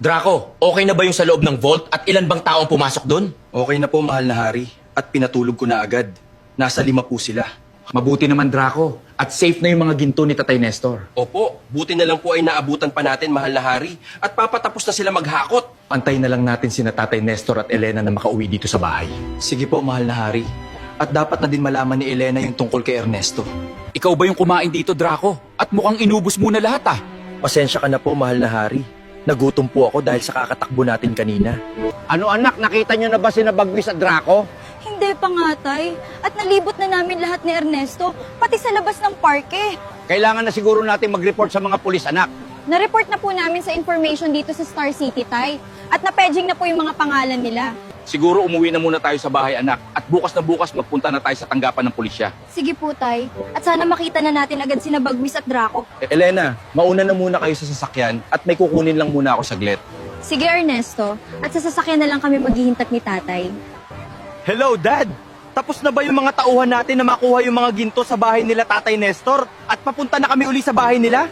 Draco, okay na ba yung sa loob ng vault at ilan bang tao ang pumasok doon? Okay na po, mahal na hari. At pinatulog ko na agad. Nasa 5 po sila. Mabuti naman, Draco. At safe na yung mga ginto ni Tatay Nestor. Opo, buti na lang po ay naabutan pa natin, mahal na hari. At papatapos na sila maghakot. Antayin na lang natin sina Tatay Nestor at Elena na makauwi dito sa bahay. Sige po, mahal na hari. At dapat na din malaman ni Elena yung tungkol kay Ernesto. Ikaw ba yung kumain dito, Draco? At mukhang inubos mo na lahat ah. Pasensya ka na po, mahal na hari. Nagutom po ako dahil sa kakatakbo natin kanina. Ano anak, nakita niyo na ba si Nabagwis at Draco? Hindi pa nga, Tay. At nalibot na namin lahat ni Ernesto, pati sa labas ng parke. Kailangan na siguro natin mag-report sa mga pulis, anak. Na-report na po namin sa information dito sa Star City, Tay. At na-paging na po yung mga pangalan nila. Siguro umuwi na muna tayo sa bahay, anak. At bukas na bukas magpunta na tayo sa tanggapan ng pulisya. Sige po, Tay. At sana makita na natin agad si Nabagwis at Draco. Elena, mauna na muna kayo sa sasakyan at may kukunin lang muna ako saglit. Sige, Ernesto. At sa sasakyan na lang kami maghihintak ni Tatay. Hello, Dad! Tapos na ba yung mga tauhan natin na makuha yung mga ginto sa bahay nila Tatay Nestor? At papunta na kami uli sa bahay nila?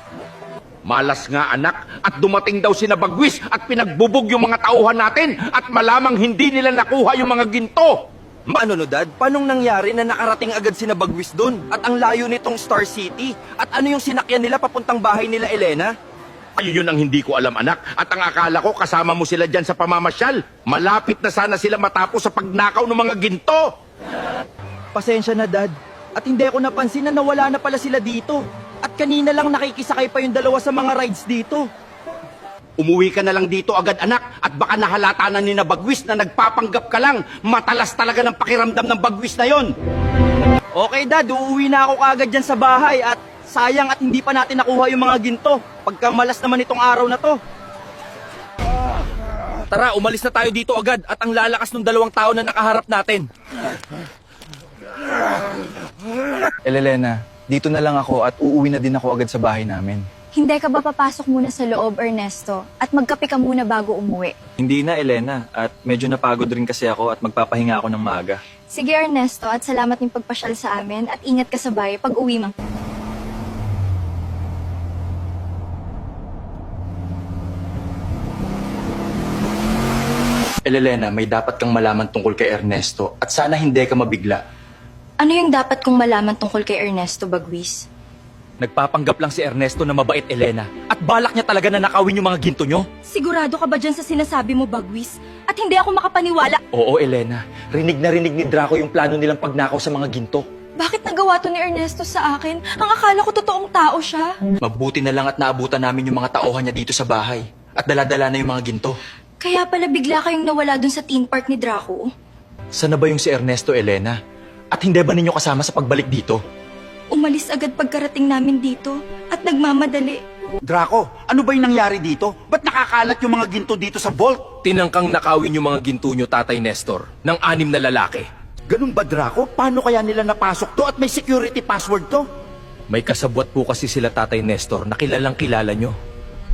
Malas nga anak at dumating daw si Nabagwis at pinagbubog yung mga tauhan natin at malamang hindi nila nakuha yung mga ginto. Ano no, Dad? Paanong nangyari na nakarating agad si Nabagwis doon? At ang layo nitong Star City? At ano yung sinakyan nila papuntang bahay nila Elena? Ayun yun ang hindi ko alam anak at ang akala ko kasama mo sila dyan sa pamamasyal. Malapit na sana sila matapos sa pagnakaw ng mga ginto. Pasensya na, Dad. At hindi ko napansin na nawala na pala sila dito. At kanina lang nakikisakay pa yung dalawa sa mga rides dito. Umuwi ka na lang dito agad anak at baka nahalata na ni Nabagwis na nagpapanggap ka lang. Matalas talaga ng pakiramdam ng Bagwis na yon. Okay, Dad. Uuwi na ako kaagad dyan sa bahay at sayang at hindi pa natin nakuha yung mga ginto. Pagkamalas naman itong araw na to. Tara, umalis na tayo dito agad at ang lalakas ng dalawang tao na nakaharap natin. Elena, dito na lang ako at uuwi na din ako agad sa bahay namin. Hindi ka ba papasok muna sa loob, Ernesto? At magkape ka muna bago umuwi? Hindi na, Elena. At medyo napagod rin kasi ako at magpapahinga ako ng maaga. Sige, Ernesto. At salamat ng pagpasyal sa amin. At ingat ka sa bahay pag uwi mo. Elena, may dapat kang malaman tungkol kay Ernesto at sana hindi ka mabigla. Ano yung dapat kong malaman tungkol kay Ernesto, Bagwis? Nagpapanggap lang si Ernesto na mabait, Elena. At balak niya talaga na nakawin yung mga ginto nyo. Sigurado ka ba dyan sa sinasabi mo, Bagwis? At hindi ako makapaniwala. Oo, Elena. Rinig na rinig ni Draco yung plano nilang pagnakaw sa mga ginto. Bakit nagawa to ni Ernesto sa akin? Ang akala ko totoong tao siya. Mabuti na lang at naabutan namin yung mga tauhan niya dito sa bahay. At dala-dala na yung mga ginto. Kaya pala bigla kayong nawala dun sa theme park ni Draco. Sana ba yung si Ernesto, Elena? At hindi ba ninyo kasama sa pagbalik dito? Umalis agad pagkarating namin dito at nagmamadali. Draco, ano ba yung nangyari dito? Ba't nakakalat yung mga ginto dito sa vault? Tinangkang nakawin yung mga ginto nyo, Tatay Nestor, ng 6 na lalaki. Ganun ba Draco? Paano kaya nila napasok to at may security password to? May kasabwat po kasi sila, Tatay Nestor, na kilalang kilala nyo.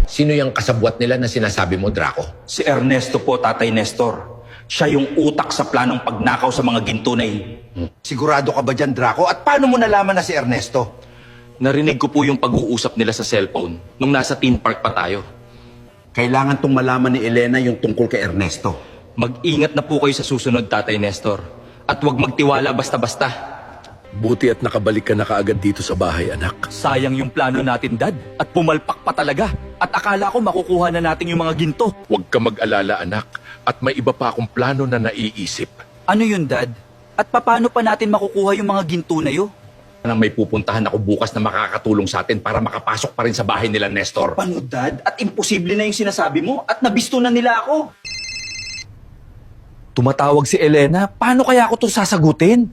Sino yung kasabwat nila na sinasabi mo, Draco? Si Ernesto po, Tatay Nestor. Siya yung utak sa planong pagnakaw sa mga ginto na yun. Sigurado ka ba dyan, Draco? At paano mo nalaman na si Ernesto? Narinig ko po yung pag-uusap nila sa cellphone nung nasa theme park pa tayo. Kailangan tong malaman ni Elena yung tungkol kay Ernesto. Mag-ingat na po kayo sa susunod, Tatay Nestor. At huwag magtiwala basta-basta. Buti at nakabalik ka na kaagad dito sa bahay, anak. Sayang yung plano natin, Dad. At pumalpak pa talaga. At akala ko makukuha na natin yung mga ginto. Huwag ka mag-alala, anak. At may iba pa akong plano na naiisip. Ano yun, Dad? At paano pa natin makukuha yung mga ginto na yun? Nang may pupuntahan ako bukas na makakatulong sa atin para makapasok pa rin sa bahay nila, Nestor. Paano, Dad? At imposible na yung sinasabi mo? At nabisto na nila ako. Tumatawag si Elena. Paano kaya ako to sasagutin?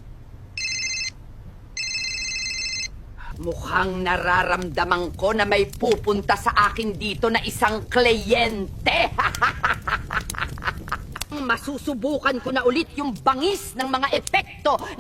Mukhang nararamdaman ko na may pupunta sa akin dito na isang kliyente. Masusubukan ko na ulit yung bangis ng mga epekto ng